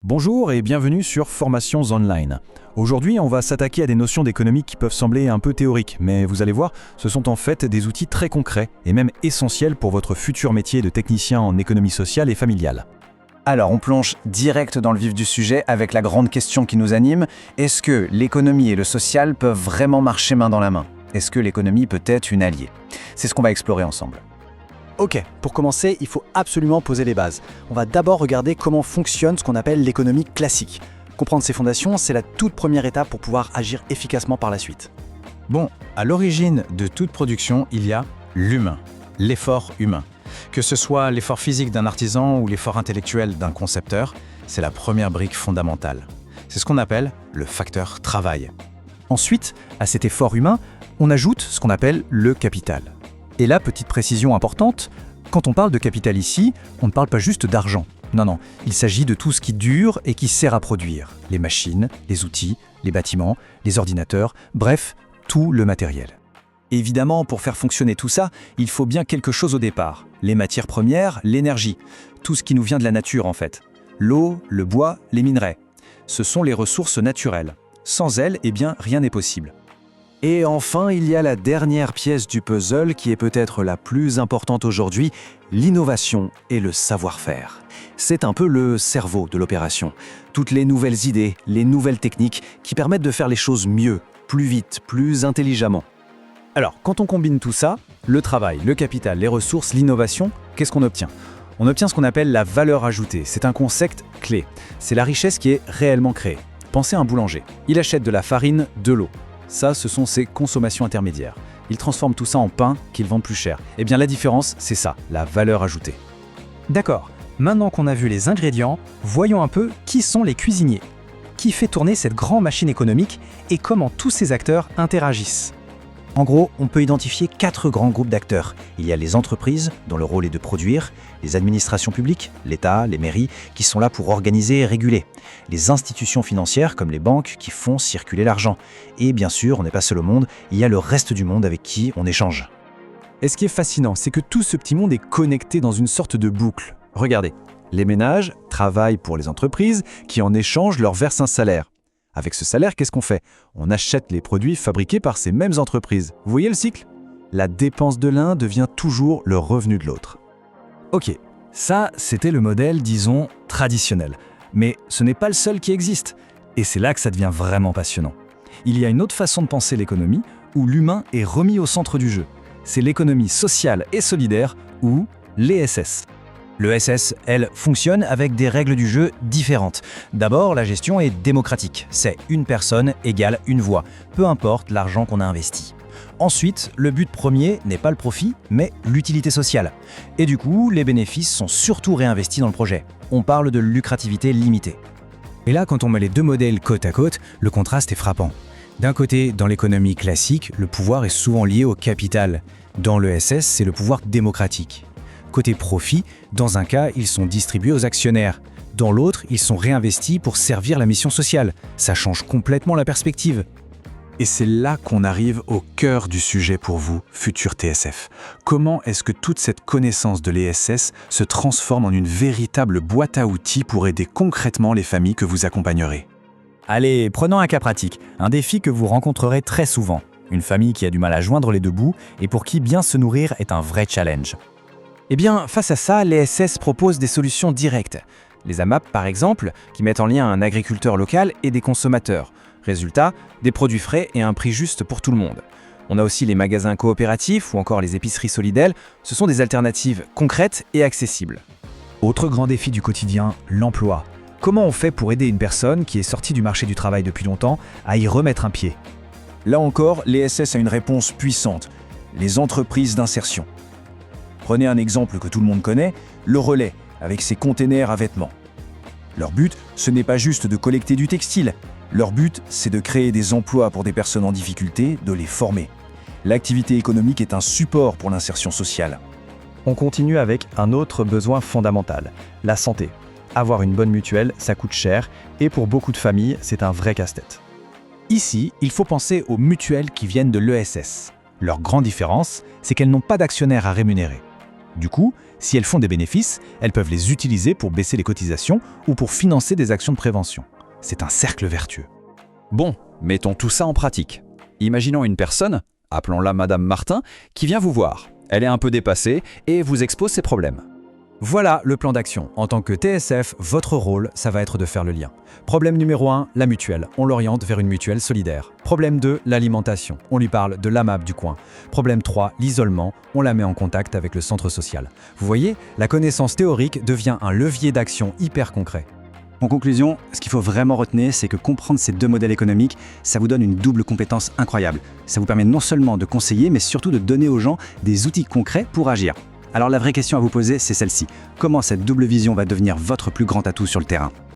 Bonjour et bienvenue sur Formations Online. Aujourd'hui, on va s'attaquer à des notions d'économie qui peuvent sembler un peu théoriques, mais vous allez voir, ce sont en fait des outils très concrets et même essentiels pour votre futur métier de technicien en économie sociale et familiale. Alors, on plonge direct dans le vif du sujet avec la grande question qui nous anime. Est-ce que l'économie et le social peuvent vraiment marcher main dans la main? Est-ce que l'économie peut être une alliée? C'est ce qu'on va explorer ensemble. Ok, pour commencer, il faut absolument poser les bases. On va d'abord regarder comment fonctionne ce qu'on appelle l'économie classique. Comprendre ses fondations, c'est la toute première étape pour pouvoir agir efficacement par la suite. Bon, à l'origine de toute production, il y a l'humain, l'effort humain. Que ce soit l'effort physique d'un artisan ou l'effort intellectuel d'un concepteur, c'est la première brique fondamentale. C'est ce qu'on appelle le facteur travail. Ensuite, à cet effort humain, on ajoute ce qu'on appelle le capital. Et là, petite précision importante, quand on parle de capital ici, on ne parle pas juste d'argent. Non, il s'agit de tout ce qui dure et qui sert à produire. Les machines, les outils, les bâtiments, les ordinateurs, bref, tout le matériel. Évidemment, pour faire fonctionner tout ça, il faut bien quelque chose au départ. Les matières premières, l'énergie, tout ce qui nous vient de la nature en fait. L'eau, le bois, les minerais. Ce sont les ressources naturelles. Sans elles, rien n'est possible. Et enfin, il y a la dernière pièce du puzzle qui est peut-être la plus importante aujourd'hui, l'innovation et le savoir-faire. C'est un peu le cerveau de l'opération. Toutes les nouvelles idées, les nouvelles techniques qui permettent de faire les choses mieux, plus vite, plus intelligemment. Alors, quand on combine tout ça, le travail, le capital, les ressources, l'innovation, qu'est-ce qu'on obtient? On obtient ce qu'on appelle la valeur ajoutée. C'est un concept clé. C'est la richesse qui est réellement créée. Pensez à un boulanger. Il achète de la farine, de l'eau. Ça, ce sont ses consommations intermédiaires. Il transforme tout ça en pain qu'il vend plus cher. La différence, c'est ça, la valeur ajoutée. D'accord, maintenant qu'on a vu les ingrédients, voyons un peu qui sont les cuisiniers. Qui fait tourner cette grande machine économique et comment tous ces acteurs interagissent. En gros, on peut identifier 4 grands groupes d'acteurs. Il y a les entreprises, dont le rôle est de produire, les administrations publiques, l'État, les mairies, qui sont là pour organiser et réguler, les institutions financières, comme les banques, qui font circuler l'argent. Et bien sûr, on n'est pas seul au monde, il y a le reste du monde avec qui on échange. Et ce qui est fascinant, c'est que tout ce petit monde est connecté dans une sorte de boucle. Regardez, les ménages travaillent pour les entreprises qui en échange leur versent un salaire. Avec ce salaire, qu'est-ce qu'on fait? On achète les produits fabriqués par ces mêmes entreprises. Vous voyez le cycle? La dépense de l'un devient toujours le revenu de l'autre. Ok, ça, c'était le modèle, disons, traditionnel. Mais ce n'est pas le seul qui existe. Et c'est là que ça devient vraiment passionnant. Il y a une autre façon de penser l'économie, où l'humain est remis au centre du jeu. C'est l'économie sociale et solidaire, ou l'ESS. L'ESS, elle, fonctionne avec des règles du jeu différentes. D'abord, la gestion est démocratique. C'est une personne égale une voix, peu importe l'argent qu'on a investi. Ensuite, le but premier n'est pas le profit, mais l'utilité sociale. Et du coup, les bénéfices sont surtout réinvestis dans le projet. On parle de lucrativité limitée. Et là, quand on met les deux modèles côte à côte, le contraste est frappant. D'un côté, dans l'économie classique, le pouvoir est souvent lié au capital. Dans l'ESS, c'est le pouvoir démocratique. Côté profit, dans un cas, ils sont distribués aux actionnaires. Dans l'autre, ils sont réinvestis pour servir la mission sociale. Ça change complètement la perspective. Et c'est là qu'on arrive au cœur du sujet pour vous, futur TSF. Comment est-ce que toute cette connaissance de l'ESS se transforme en une véritable boîte à outils pour aider concrètement les familles que vous accompagnerez? Allez, prenons un cas pratique, un défi que vous rencontrerez très souvent. Une famille qui a du mal à joindre les deux bouts et pour qui bien se nourrir est un vrai challenge. Face à ça, l'ESS propose des solutions directes. Les AMAP, par exemple, qui mettent en lien un agriculteur local et des consommateurs. Résultat, des produits frais et un prix juste pour tout le monde. On a aussi les magasins coopératifs ou encore les épiceries solidaires. Ce sont des alternatives concrètes et accessibles. Autre grand défi du quotidien, l'emploi. Comment on fait pour aider une personne qui est sortie du marché du travail depuis longtemps à y remettre un pied? Là encore, l'ESS a une réponse puissante, les entreprises d'insertion. Prenez un exemple que tout le monde connaît, le Relais, avec ses containers à vêtements. Leur but, ce n'est pas juste de collecter du textile. Leur but, c'est de créer des emplois pour des personnes en difficulté, de les former. L'activité économique est un support pour l'insertion sociale. On continue avec un autre besoin fondamental, la santé. Avoir une bonne mutuelle, ça coûte cher, et pour beaucoup de familles, c'est un vrai casse-tête. Ici, il faut penser aux mutuelles qui viennent de l'ESS. Leur grande différence, c'est qu'elles n'ont pas d'actionnaires à rémunérer. Du coup, si elles font des bénéfices, elles peuvent les utiliser pour baisser les cotisations ou pour financer des actions de prévention. C'est un cercle vertueux. Bon, mettons tout ça en pratique. Imaginons une personne, appelons-la Madame Martin, qui vient vous voir. Elle est un peu dépassée et vous expose ses problèmes. Voilà le plan d'action. En tant que TSF, votre rôle, ça va être de faire le lien. Problème numéro 1, la mutuelle. On l'oriente vers une mutuelle solidaire. Problème 2, l'alimentation. On lui parle de l'AMAP du coin. Problème 3, l'isolement. On la met en contact avec le centre social. Vous voyez, la connaissance théorique devient un levier d'action hyper concret. En conclusion, ce qu'il faut vraiment retenir, c'est que comprendre ces deux modèles économiques, ça vous donne une double compétence incroyable. Ça vous permet non seulement de conseiller, mais surtout de donner aux gens des outils concrets pour agir. Alors la vraie question à vous poser, c'est celle-ci. Comment cette double vision va devenir votre plus grand atout sur le terrain ?